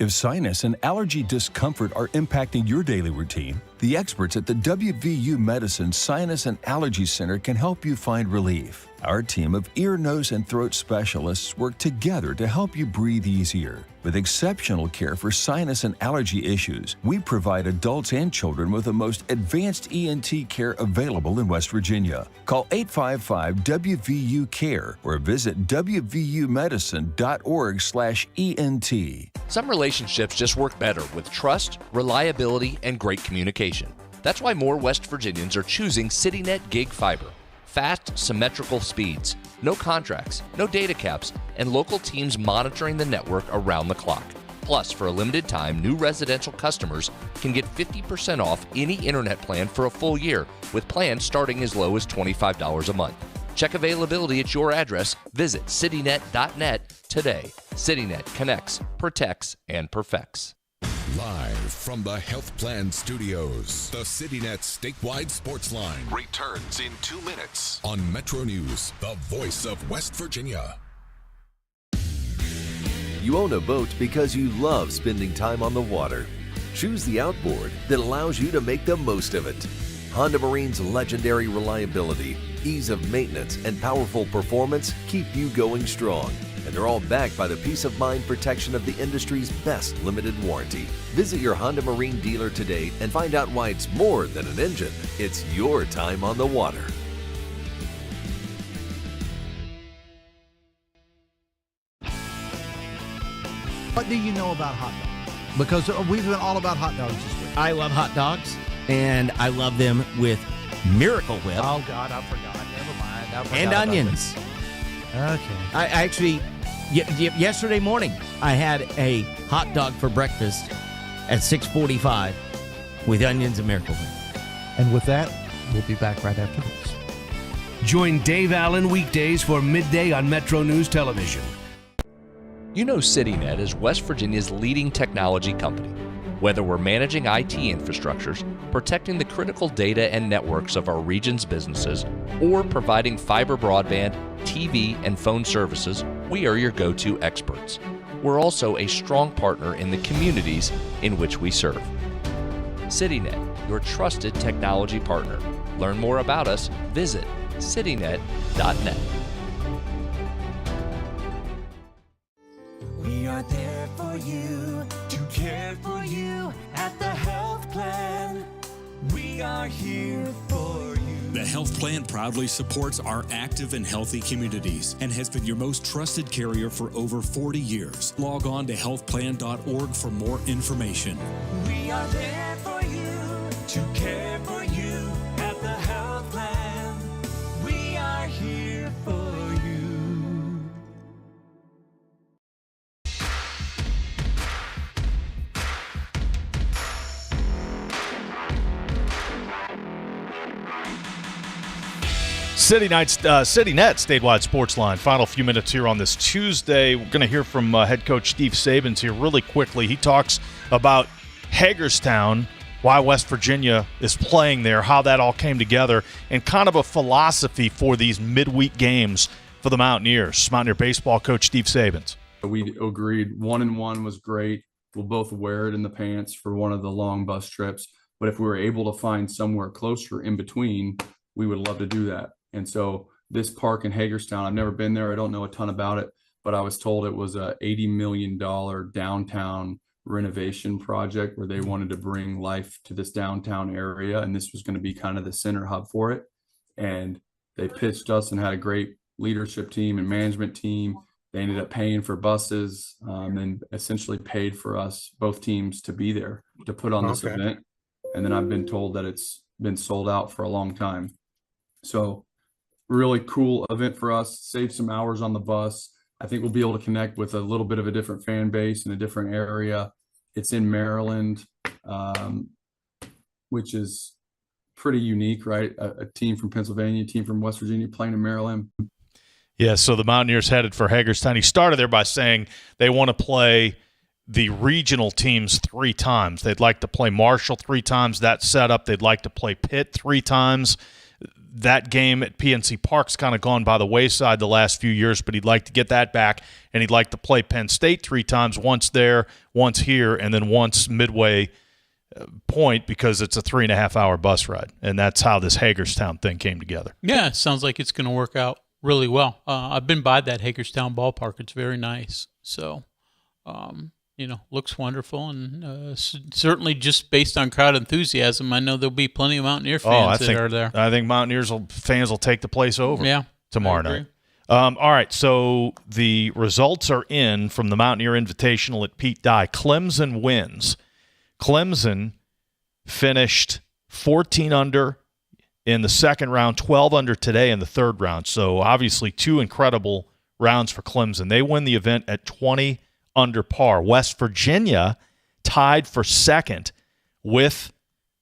If sinus and allergy discomfort are impacting your daily routine, the experts at the WVU Medicine Sinus and Allergy Center can help you find relief. Our team of ear, nose, and throat specialists work together to help you breathe easier. With exceptional care for sinus and allergy issues, we provide adults and children with the most advanced ENT care available in West Virginia. Call 855-WVU-CARE or visit wvumedicine.org/ENT. Some relationships just work better with trust, reliability, and great communication. That's why more West Virginians are choosing CityNet Gig Fiber. Fast, symmetrical speeds, no contracts, no data caps, and local teams monitoring the network around the clock. Plus, for a limited time, new residential customers can get 50% off any internet plan for a full year, with plans starting as low as $25 a month. Check availability at your address. Visit citynet.net today. CityNet connects, protects, and perfects. Live from the Health Plan Studios, the CityNet Statewide Sportsline Returns in 2 minutes. on Metro News, the voice of West Virginia. You own a boat because you love spending time on the water. Choose the outboard that allows you to make the most of it. Honda Marine's legendary reliability, ease of maintenance, and powerful performance keep you going strong. And they're all backed by the peace of mind protection of the industry's best limited warranty. Visit your Honda Marine dealer today and find out why it's more than an engine. It's your time on the water. What do you know about hot dogs? Because we've been all about hot dogs this week. I love hot dogs, and I love them with Miracle Whip. Oh, God, I forgot. Never mind. And onions. Okay. I actually Yesterday morning, I had a hot dog for breakfast at 6:45 with onions and Miracle Whip. And with that, we'll be back right after this. Join Dave Allen weekdays for midday on Metro News Television. You know CityNet is West Virginia's leading technology company. Whether we're managing IT infrastructures, protecting the critical data and networks of our region's businesses, or providing fiber broadband, TV, and phone services, we are your go-to experts. We're also a strong partner in the communities in which we serve. CityNet, your trusted technology partner. Learn more about us, visit citynet.net. We are there for you, to care for you at the health plan. We are here for you. The Health Plan proudly supports our active and healthy communities and has been your most trusted carrier for over 40 years. Log on to healthplan.org for more information. We are there for you, to care for you at the health plan. We are here for you. CityNet statewide Sportsline. Final few minutes here on this Tuesday. We're going to hear from head coach Steve Sabins here really quickly. He talks about Hagerstown, why West Virginia is playing there, how that all came together, and kind of a philosophy for these midweek games for the Mountaineers. Mountaineer baseball coach Steve Sabins. We agreed 1-1 was great. We'll both wear it in the pants for one of the long bus trips. But if we were able to find somewhere closer in between, we would love to do that. And so this park in Hagerstown, I've never been there. I don't know a ton about it, but I was told it was a $80 million downtown renovation project where they wanted to bring life to this downtown area. And this was going to be kind of the center hub for it. And they pitched us and had a great leadership team and management team. They ended up paying for buses and essentially paid for us, both teams, to be there to put on this event. And then I've been told that it's been sold out for a long time. So really cool event for us. Save some hours on the bus. I think we'll be able to connect with a little bit of a different fan base in a different area. It's in Maryland, which is pretty unique, right? A team from Pennsylvania, a team from West Virginia playing in Maryland. Yeah, so the Mountaineers headed for Hagerstown. He started there by saying they want to play the regional teams 3 times. They'd like to play Marshall 3 times. That setup, they'd like to play Pitt 3 times. That game at PNC Park's kind of gone by the wayside the last few years, but he'd like to get that back, and he'd like to play Penn State 3 times, once there, once here, and then once midway point, because it's a 3.5-hour bus ride, and that's how this Hagerstown thing came together. Yeah, it sounds like it's going to work out really well. I've been by that Hagerstown ballpark. It's very nice. So, looks wonderful, and certainly just based on crowd enthusiasm, I know there'll be plenty of Mountaineer fans that are there. I think Mountaineers fans will take the place over tomorrow night. All right, so the results are in from the Mountaineer Invitational at Pete Dye. Clemson wins. Clemson finished 14 under in the second round, 12 under today in the third round. So obviously 2 incredible rounds for Clemson. They win the event at 20 under par. West Virginia tied for second with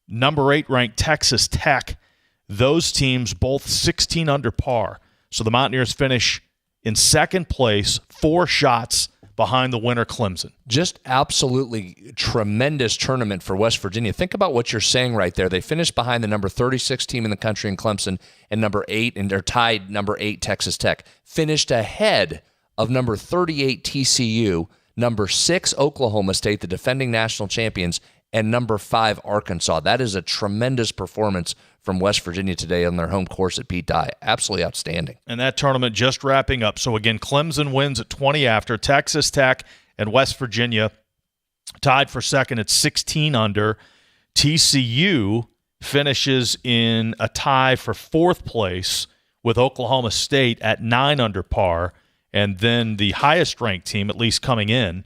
number 8 ranked Texas Tech. Those teams both 16 under par. So the Mountaineers finish in second place, 4 shots behind the winner Clemson. Just absolutely tremendous tournament for West Virginia. Think about what you're saying right there. They finished behind the number 36 team in the country in Clemson and number 8, and they're tied number 8 Texas Tech. Finished ahead of number 38 TCU, number 6 Oklahoma State, the defending national champions, and number 5 Arkansas. That is a tremendous performance from West Virginia today on their home course at Pete Dye. Absolutely outstanding. And that tournament just wrapping up. So again, Clemson wins at 20 after. Texas Tech and West Virginia tied for second at 16 under. TCU finishes in a tie for 4th place with Oklahoma State at 9 under par. And then the highest-ranked team, at least coming in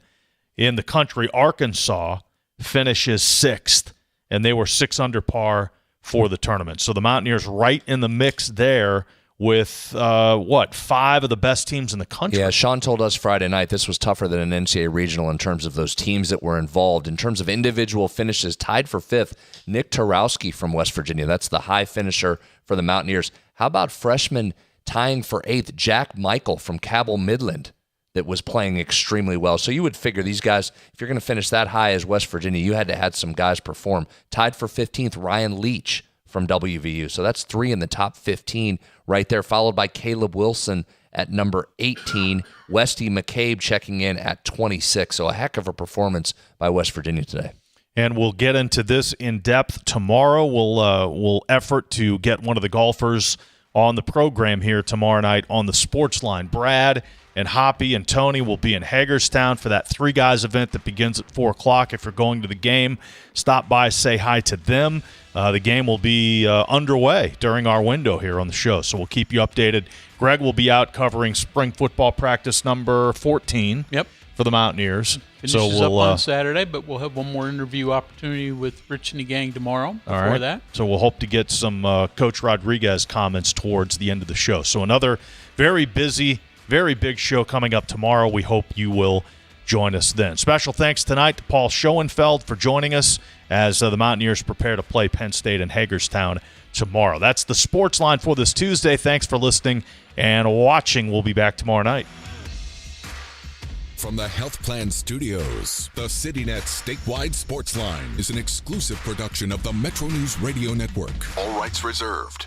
the country, Arkansas, finishes 6th, and they were 6 under par for the tournament. So the Mountaineers right in the mix there with, 5 of the best teams in the country. Yeah, Sean told us Friday night this was tougher than an NCAA regional in terms of those teams that were involved. In terms of individual finishes, tied for 5th, Nick Tarowski from West Virginia. That's the high finisher for the Mountaineers. How about freshman tying for 8th, Jack Michael from Cabell Midland, that was playing extremely well. So you would figure these guys, if you're going to finish that high as West Virginia, you had to have some guys perform. Tied for 15th, Ryan Leach from WVU. So that's 3 in the top 15 right there, followed by Caleb Wilson at number 18. Westy McCabe checking in at 26. So a heck of a performance by West Virginia today. And we'll get into this in depth tomorrow. We'll effort to get one of the golfers on the program here tomorrow night on the Sportsline. Brad and Hoppy and Tony will be in Hagerstown for that 3 Guys event that begins at 4 o'clock. If you're going to the game, stop by, say hi to them. The game will be underway during our window here on the show, so we'll keep you updated. Greg will be out covering spring football practice number 14 for the Mountaineers. Finishes up on Saturday, but we'll have one more interview opportunity with Rich and the gang tomorrow before that. So we'll hope to get some Coach Rodriguez comments towards the end of the show. So another very busy, very big show coming up tomorrow. We hope you will join us then. Special thanks tonight to Paul Schoenfeld for joining us as the Mountaineers prepare to play Penn State in Hagerstown tomorrow. That's the Sportsline for this Tuesday. Thanks for listening and watching. We'll be back tomorrow night. From the Health Plan Studios, the CityNet statewide Sportsline is an exclusive production of the Metro News Radio Network. All rights reserved.